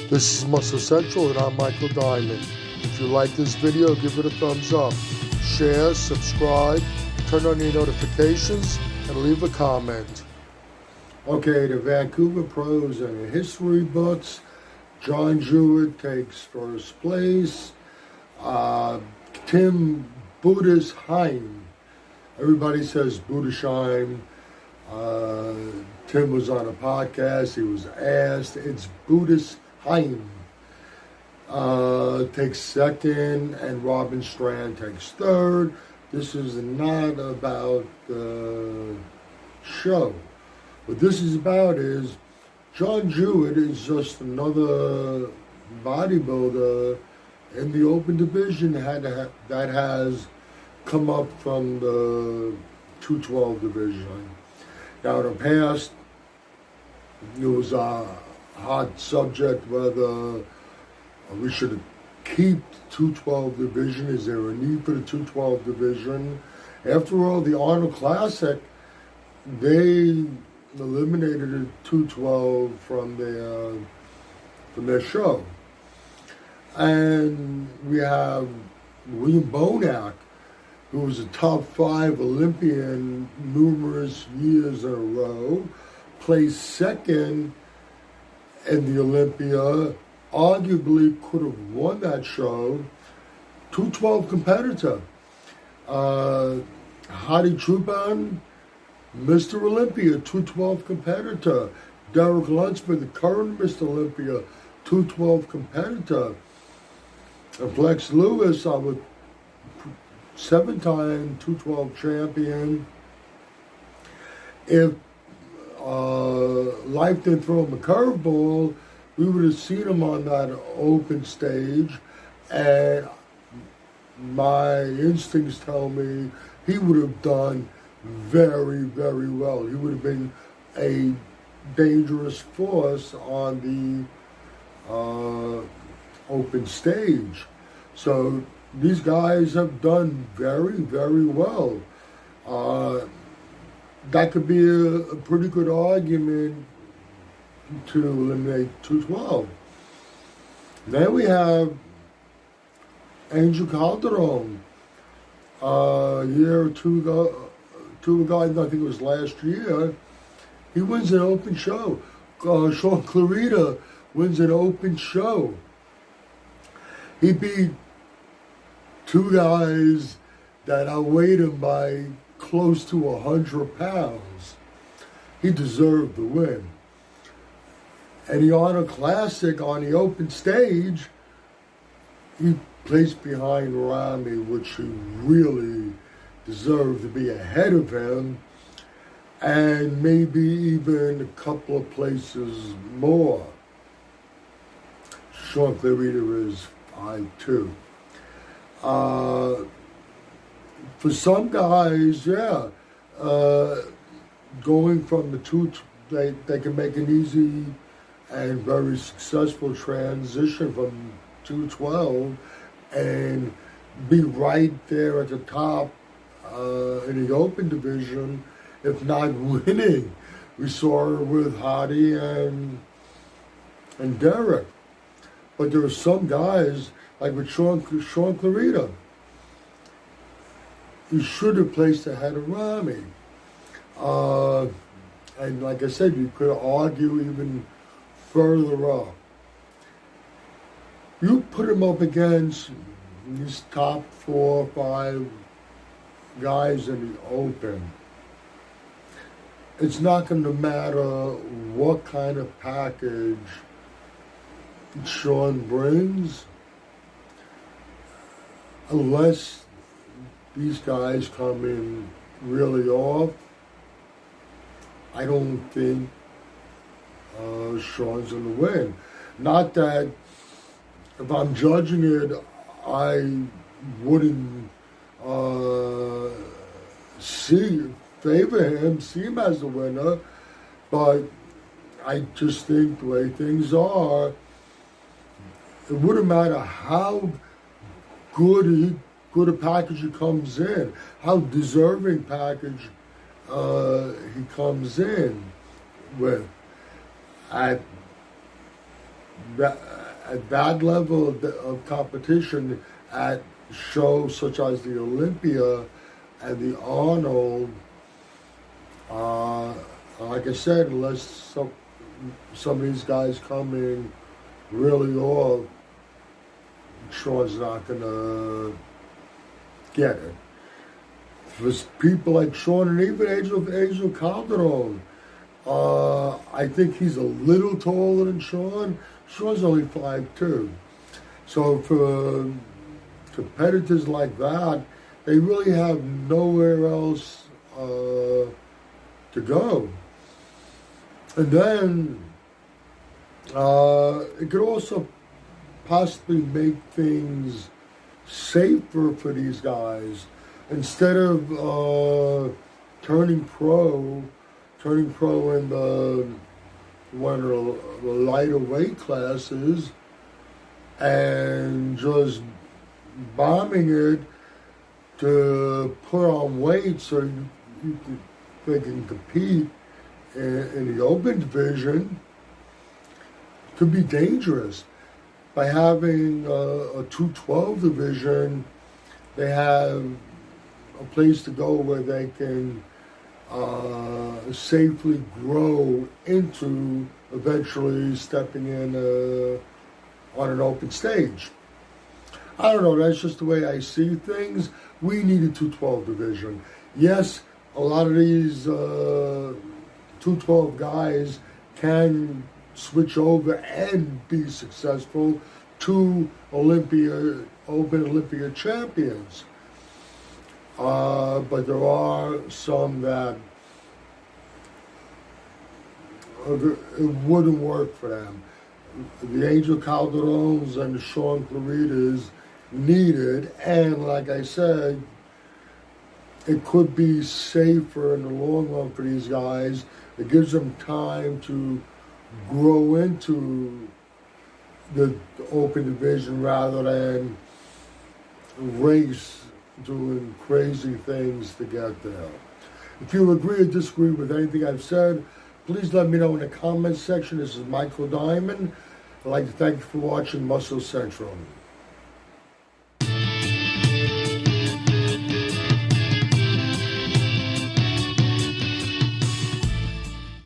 This is Muscle Central and I'm Michael Diamond. If you like this video, give it a thumbs up. Share, subscribe, turn on your notifications, and leave a comment. Okay, the Vancouver Pros and History books. Jon Jewett takes first place. Tim Budesheim. Everybody says Budesheim. Tim was on a podcast. He was asked. It's Budesheim. Takes second, and Robin Strand takes third. This is not about the show. What this is about is Jon Jewett is just another bodybuilder in the open division that has come up from the 212 division. Now, in the past, it was a hot subject whether we should keep the 212 division. Is there a need for the 212 division? After all, the Arnold Classic, they eliminated the 212 from their show. And we have William Bonac, who was a top 5 Olympian numerous years in a row, placed second in the Olympia, arguably could have won that show. 212 competitor. Hadi Choopan, Mr Olympia, 212 competitor. Derek Lunsford, the current Mr Olympia, 212 competitor. And Flex Lewis, our 7-time 212 champion. If life didn't throw him a curveball, we would have seen him on that open stage, and my instincts tell me he would have done very, very well. He would have been a dangerous force on the open stage. So these guys have done very, very well. That could be a pretty good argument to eliminate 212. Then we have Angel Calderon. A year or two ago, I think it was last year, he wins an open show. Shaun Clarida wins an open show. He beat 2 guys that outweighed him by close to 100 pounds. He deserved the win. And the Arnold Classic on the open stage, he placed behind Rami, which he really deserved to be ahead of him, and maybe even a couple of places more. Shaun Clarida is 5'2". For some guys, yeah, going from the two, they can make an easy and very successful transition from 212 and be right there at the top in the open division, if not winning. We saw it with Hadi and Derek. But there are some guys, like with Shaun Clarida, he should have placed ahead of Rami. And like I said, you could argue even further up. You put him up against these top 4 or 5 guys in the open. It's not going to matter what kind of package Shaun brings, unless these guys come in really off. I don't think Shaun's going to win. Not that if I'm judging it, I wouldn't favor him, see him as the winner, but I just think the way things are, it wouldn't matter how good a package he comes in, how deserving package he comes in with. At at that level of competition at shows such as the Olympia and the Arnold, like I said, unless some of these guys come in really off, Shaun's not gonna get it. For people like Shaun and even Angel Calderon, I think he's a little taller than Shaun. Shaun's only 5'2". So for competitors like that, they really have nowhere else to go. And then it could also possibly make things safer for these guys. Instead of turning pro in one of the lighter weight classes and just bombing it to put on weight so they can compete in the open division, could be dangerous. By having a 212 division, they have a place to go where they can safely grow into eventually stepping in on an open stage. I don't know, that's just the way I see things. We need a 212 division. Yes, a lot of these 212 guys can switch over and be successful to Open Olympia champions. But there are some that it wouldn't work for them. The Angel Calderons and the Shaun Claridas needed, and like I said, it could be safer in the long run for these guys. It gives them time to grow into the open division rather than race doing crazy things to get there. If you agree or disagree with anything I've said, please let me know in the comments section. This is Michael Diamond. I'd like to thank you for watching Muscle Central.